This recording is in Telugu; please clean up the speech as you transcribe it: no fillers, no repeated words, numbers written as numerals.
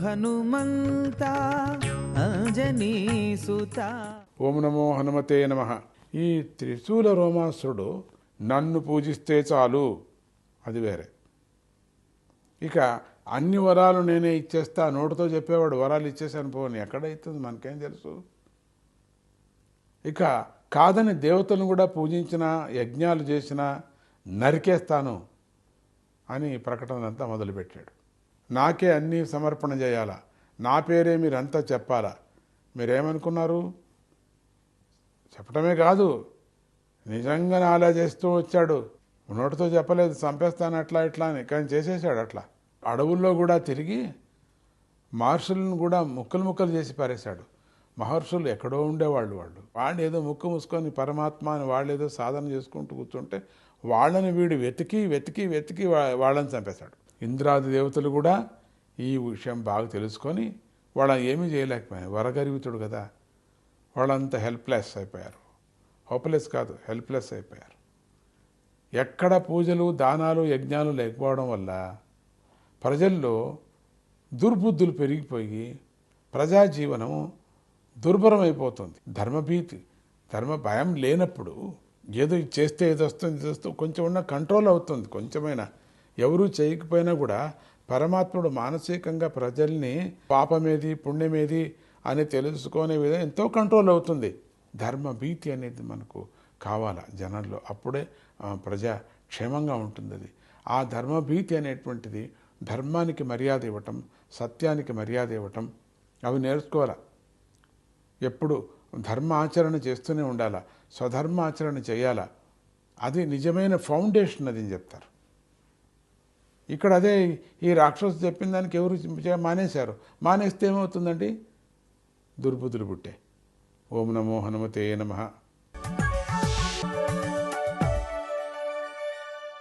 హనుమంత అంజనీ సుత. ఓం నమో హనుమతే నమః. ఈ త్రిశూల రోమాసురుడు నన్ను పూజిస్తే చాలు, అది వేరే. ఇక అన్ని వరాలు నేనే ఇచ్చేస్తా, నోటితో చెప్పేవాడు వరాలు ఇచ్చేసాను పోని, ఎక్కడైతుంది మనకేం తెలుసు. ఇక కాదని దేవతలను కూడా పూజించిన, యజ్ఞాలు చేసిన నరికేస్తాను అని ప్రకటనంతా మొదలుపెట్టాడు. నాకే అన్నీ సమర్పణ చేయాలా, నా పేరే మీరంతా చెప్పాలా. మీరేమనుకున్నారు? చెప్పడమే కాదు, నిజంగా అలా చేస్తూ వచ్చాడు. నోటితో చెప్పలేదు చంపేస్తాను అట్లా ఇట్లా అని, కానీ చేసేసాడు అట్లా. అడవుల్లో కూడా తిరిగి మహర్షులను కూడా ముక్కలు ముక్కలు చేసి పారేశాడు. మహర్షులు ఎక్కడో ఉండేవాళ్ళు, వాళ్ళు ఏదో ముక్కు మూసుకొని పరమాత్మ అని వాళ్ళు ఏదో సాధన చేసుకుంటూ కూర్చుంటే వాళ్ళని వీడు వెతికి వెతికి వెతికి వాళ్ళని చంపేశాడు. ఇంద్రాది దేవతలు కూడా ఈ విషయం బాగా తెలుసుకొని వాళ్ళని ఏమీ చేయలేకపోయారు. వరగరివితుడు కదా, వాళ్ళంతా హెల్ప్లెస్ అయిపోయారు. హోప్లెస్ కాదు, హెల్ప్లెస్ అయిపోయారు. ఎక్కడ పూజలు దానాలు యజ్ఞాలు లేకపోవడం వల్ల ప్రజల్లో దుర్బుద్ధులు పెరిగిపోయి ప్రజాజీవనం దుర్భరం అయిపోతుంది. ధర్మభీతి, ధర్మ భయం లేనప్పుడు ఏదో చేస్తే ఏదో వస్తుంది, ఇది వస్తుంది, కొంచెం ఉన్న కంట్రోల్ అవుతుంది. కొంచెమైనా ఎవరూ చేయకపోయినా కూడా పరమాత్ముడు మానసికంగా ప్రజల్ని పాపమేది పుణ్యమేది అని తెలుసుకునే విధంగా ఎంతో కంట్రోల్ అవుతుంది. ధర్మభీతి అనేది మనకు కావాలా జనంలో, అప్పుడే ప్రజా క్షేమంగా ఉంటుంది. అది ఆ ధర్మభీతి అనేటువంటిది ధర్మానికి మర్యాద ఇవ్వటం, సత్యానికి మర్యాద ఇవ్వటం, అవి నేర్చుకోవాలా. ఎప్పుడు ధర్మ ఆచరణ చేస్తూనే ఉండాలా, స్వధర్మ ఆచరణ చేయాలా. అది నిజమైన ఫౌండేషన్ అది అని చెప్తారు. ఇక్కడ అదే ఈ రాక్షసు చెప్పిన దానికి ఎవరు మానేశారు. మానేస్తే ఏమవుతుందండి? దుర్బుద్ధులు పుట్టే. ఓం నమో హనుమతే నమః.